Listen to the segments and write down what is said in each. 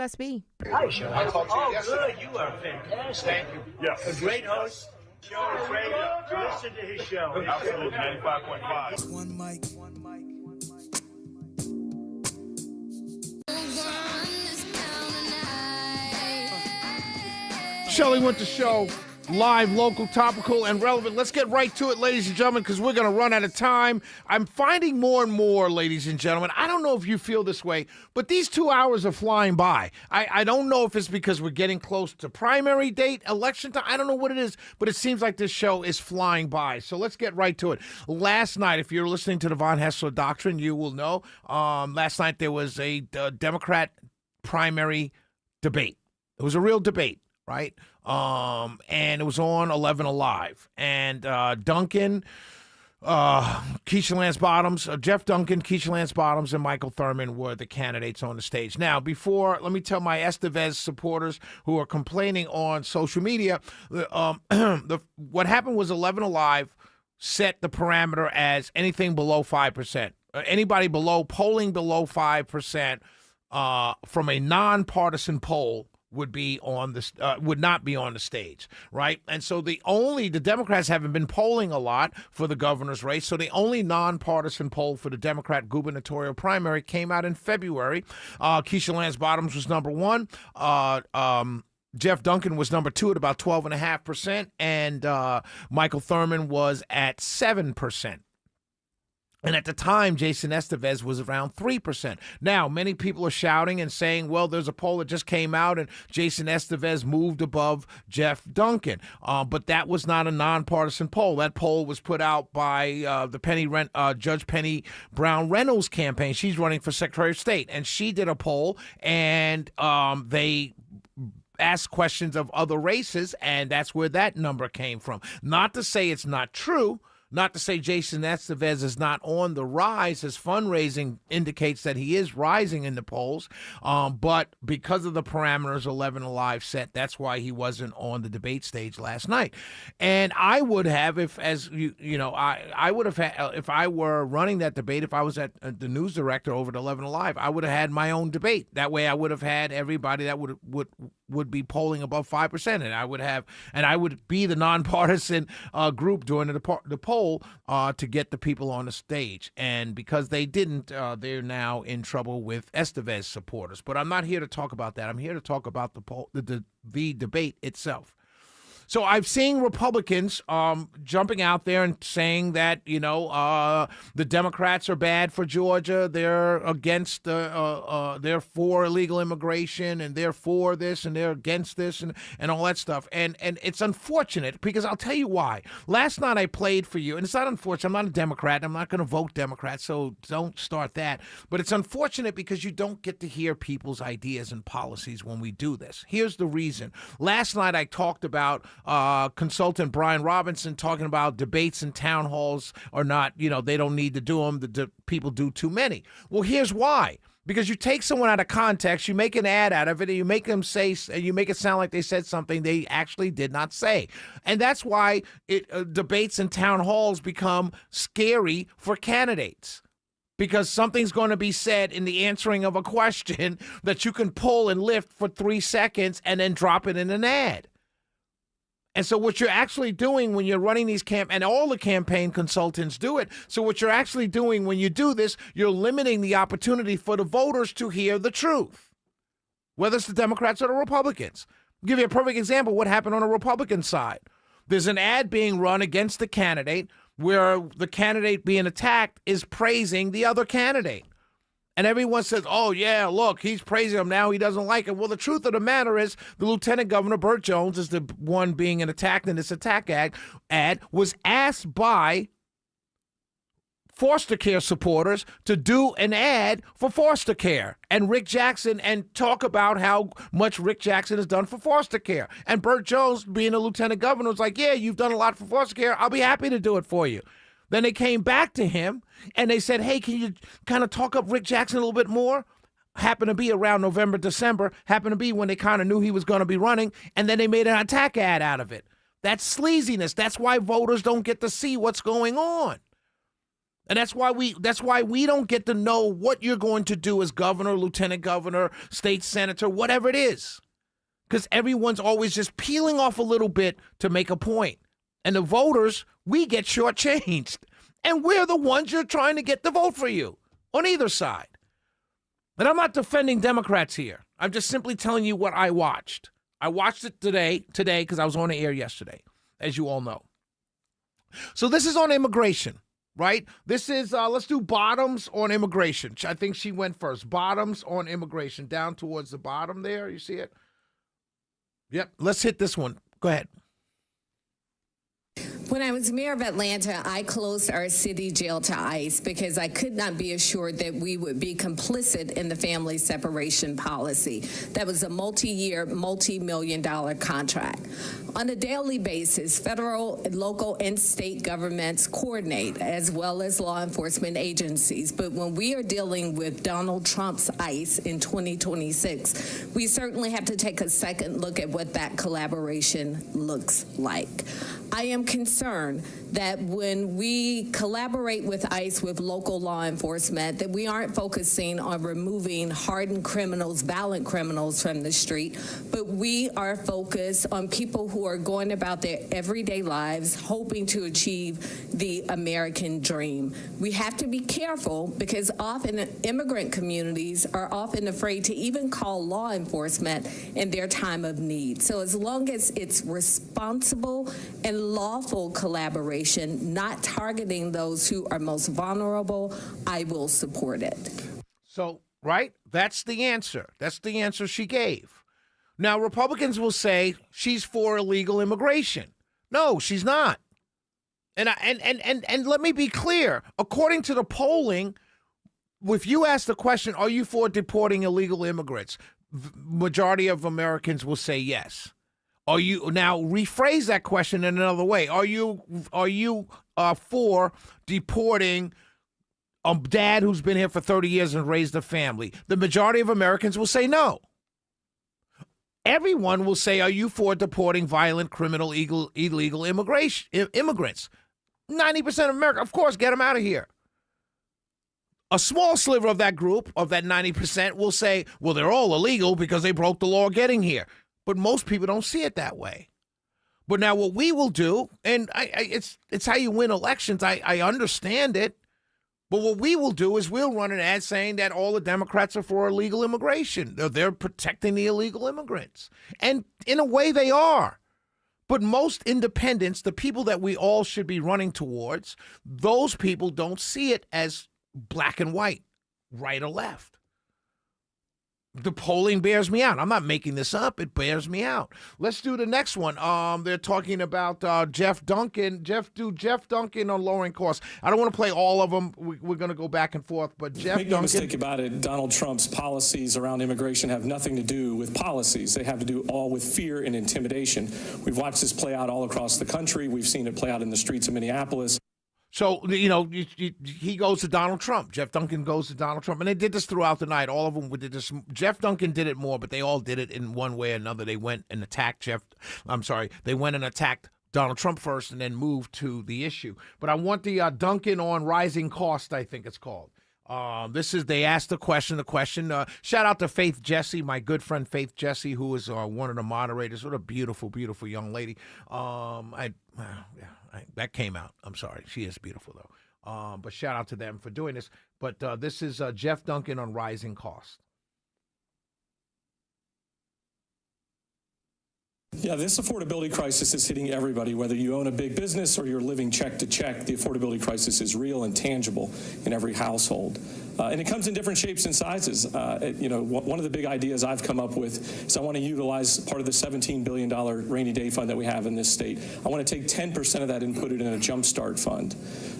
USB. Hi, Sean. I talked to you yesterday. Good. You are fantastic. Thank you. Yes. A great host. Sean is great. Listen to his show. Absolutely, 95.5. One mic. Shelley Winter Show, live, local, topical, and relevant. Let's get right to it, ladies and gentlemen, because we're going to run out of time. I'm finding more and more, ladies and gentlemen, I don't know if you feel this way, but these 2 hours are flying by. I don't know if it's because we're getting close to primary date, election time. I don't know what it is, but it seems like this show is flying by. So let's get right to it. Last night, if you're listening to the Von Haessler Doctrine, you will know, last night there was a Democrat primary debate. It was a real debate. Right? And it was on 11 Alive. And Duncan, Keisha Lance Bottoms, Jeff Duncan, Keisha Lance Bottoms, and Michael Thurman were the candidates on the stage. Now, let me tell my Estevez supporters who are complaining on social media, what happened was 11 Alive set the parameter as anything below 5%. Anybody polling below 5% from a nonpartisan poll would not be on the stage, right? And so the Democrats haven't been polling a lot for the governor's race, so the only nonpartisan poll for the Democrat gubernatorial primary came out in February. Keisha Lance Bottoms was number one. Jeff Duncan was number two at about 12.5%, and Michael Thurman was at 7%. And at the time, Jason Estevez was around 3%. Now, many people are shouting and saying, well, there's a poll that just came out and Jason Estevez moved above Jeff Duncan. But that was not a nonpartisan poll. That poll was put out by Judge Penny Brown Reynolds' campaign. She's running for Secretary of State. And she did a poll, and they asked questions of other races, and that's where that number came from. Not to say it's not true. Not to say Jason Estevez is not on the rise. His fundraising indicates that he is rising in the polls. But because of the parameters 11 Alive set, that's why he wasn't on the debate stage last night. And I would have, if I were running that debate, if I was at the news director over at 11 Alive, I would have had my own debate. That way I would have had everybody that would be polling above 5%, and I would be the nonpartisan group during the poll to get the people on the stage. And because they didn't, they're now in trouble with Estevez supporters. But I'm not here to talk about that. I'm here to talk about the debate itself. So I've seen Republicans jumping out there and saying that, the Democrats are bad for Georgia. They're against, they're for illegal immigration, and they're for this, and they're against this, and all that stuff. And it's unfortunate because I'll tell you why. Last night I played for you, and it's not unfortunate. I'm not a Democrat. I'm not going to vote Democrat, so don't start that. But it's unfortunate because you don't get to hear people's ideas and policies when we do this. Here's the reason. Last night I talked about consultant Brian Robinson talking about debates and town halls are not, they don't need to do them. The people do too many. Well, here's why. Because you take someone out of context, you make an ad out of it, and you make them say, and you make it sound like they said something they actually did not say. And that's why debates and town halls become scary for candidates. Because something's going to be said in the answering of a question that you can pull and lift for 3 seconds and then drop it in an ad. And so what you're actually doing when you're running these and all the campaign consultants do it, so what you're actually doing when you do this, you're limiting the opportunity for the voters to hear the truth, whether it's the Democrats or the Republicans. I'll give you a perfect example of what happened on the Republican side. There's an ad being run against the candidate where the candidate being attacked is praising the other candidate. And everyone says, oh, yeah, look, he's praising him now. He doesn't like him. Well, the truth of the matter is the Lieutenant Governor, Burt Jones, is the one being attacked in this attack ad, was asked by foster care supporters to do an ad for foster care and Rick Jackson and talk about how much Rick Jackson has done for foster care. And Burt Jones, being a lieutenant governor, was like, yeah, you've done a lot for foster care. I'll be happy to do it for you. Then they came back to him and they said, hey, can you kind of talk up Rick Jackson a little bit more? Happened to be around November, December, happened to be when they kind of knew he was going to be running, and then they made an attack ad out of it. That's sleaziness. That's why voters don't get to see what's going on. And that's why we don't get to know what you're going to do as governor, lieutenant governor, state senator, whatever it is. Because everyone's always just peeling off a little bit to make a point. And the voters, we get shortchanged. And we're the ones you're trying to get to vote for you on either side. And I'm not defending Democrats here. I'm just simply telling you what I watched. I watched it today because I was on the air yesterday, as you all know. So this is on immigration. Right? This is, let's do Bottoms on immigration. I think she went first. Bottoms on immigration. Down towards the bottom there. You see it? Yep. Let's hit this one. Go ahead. When I was mayor of Atlanta, I closed our city jail to ICE because I could not be assured that we would be complicit in the family separation policy. That was a multi-year, multi-million-dollar contract. On a daily basis, federal, local, and state governments coordinate, as well as law enforcement agencies. But when we are dealing with Donald Trump's ICE in 2026, we certainly have to take a second look at what that collaboration looks like. I am concerned that when we collaborate with ICE, with local law enforcement, that we aren't focusing on removing hardened criminals, violent criminals from the street, but we are focused on people who are going about their everyday lives, hoping to achieve the American dream. We have to be careful because often immigrant communities are often afraid to even call law enforcement in their time of need. So as long as it's responsible and lawful collaboration, not targeting those who are most vulnerable, I will support it. So, right? That's the answer. That's the answer she gave. Now, Republicans will say she's for illegal immigration. No, she's not. And let me be clear. According to the polling, if you ask the question, are you for deporting illegal immigrants? Majority of Americans will say yes. Are you now rephrase that question in another way? Are you for deporting a dad who's been here for 30 years and raised a family? The majority of Americans will say no. Everyone will say, are you for deporting violent, criminal, illegal immigrants? 90% of America, of course, get them out of here. A small sliver of that group, of that 90%, will say, well, they're all illegal because they broke the law getting here. But most people don't see it that way. But now what we will do, and it's how you win elections, I understand it, but what we will do is we'll run an ad saying that all the Democrats are for illegal immigration. They're protecting the illegal immigrants. And in a way they are. But most independents, the people that we all should be running towards, those people don't see it as black and white, right or left. The polling bears me out. I'm not making this up. It bears me out. Let's do the next one. They're talking about Jeff Duncan. Jeff Duncan on lowering costs. I don't want to play all of them. We're going to go back and forth. But Jeff Duncan. Make no mistake about it, Donald Trump's policies around immigration have nothing to do with policies. They have to do all with fear and intimidation. We've watched this play out all across the country. We've seen it play out in the streets of Minneapolis. So, he goes to Donald Trump. Jeff Duncan goes to Donald Trump. And they did this throughout the night. All of them did this. Jeff Duncan did it more, but they all did it in one way or another. They went and attacked They went and attacked Donald Trump first and then moved to the issue. But I want the Duncan on rising cost, I think it's called. They asked the question, shout out to Faith Jesse, my good friend Faith Jesse, who is one of the moderators. What a beautiful, beautiful young lady. That came out. I'm sorry. She is beautiful, though. But shout out to them for doing this. But this is Jeff Duncan on rising cost. Yeah, this affordability crisis is hitting everybody, whether you own a big business or you're living check to check. The affordability crisis is real and tangible in every household. And it comes in different shapes and sizes. One of the big ideas I've come up with is I want to utilize part of the $17 billion rainy day fund that we have in this state. I want to take 10% of that and put it in a jumpstart fund.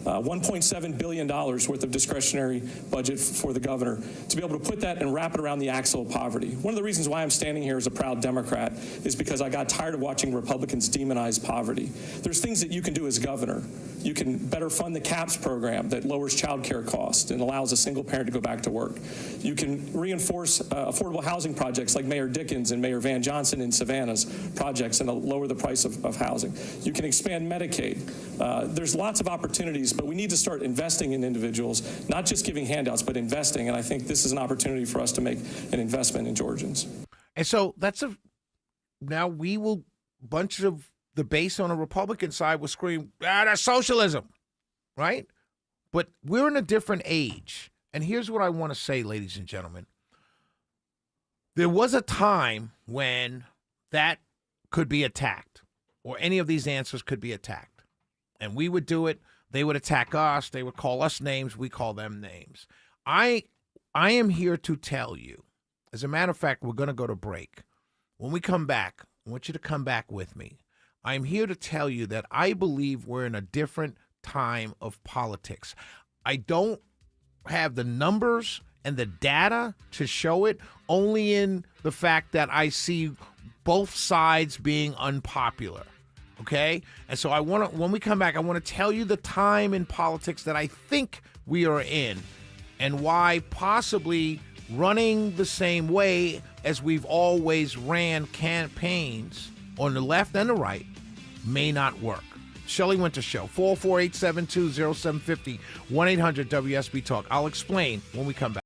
$1.7 billion worth of discretionary budget for the governor to be able to put that and wrap it around the axle of poverty. One of the reasons why I'm standing here as a proud Democrat is because I got tired of watching Republicans demonize poverty. There's things that you can do as governor. You can better fund the CAPS program that lowers child care costs and allows a single parent to go back to work. You can reinforce affordable housing projects like Mayor Dickens and Mayor Van Johnson in Savannah's projects and lower the price of housing. You can expand Medicaid. There's lots of opportunities, but we need to start investing in individuals, not just giving handouts, but investing. And I think this is an opportunity for us to make an investment in Georgians. And so now we will, bunch of the base on the Republican side will scream, that's socialism, right? But we're in a different age. And here's what I want to say, ladies and gentlemen. There was a time when that could be attacked, or any of these answers could be attacked. And we would do it. They would attack us. They would call us names. We call them names. I am here to tell you, as a matter of fact, we're going to go to break. When we come back, I want you to come back with me. I'm here to tell you that I believe we're in a different time of politics. I don't have the numbers and the data to show it, only in the fact that I see both sides being unpopular. Okay? And so when we come back, I want to tell you the time in politics that I think we are in, and why possibly running the same way as we've always ran campaigns on the left and the right may not work. Shelley Winter Show, 448-720-0750, 1-800-WSB-TALK. I'll explain when we come back.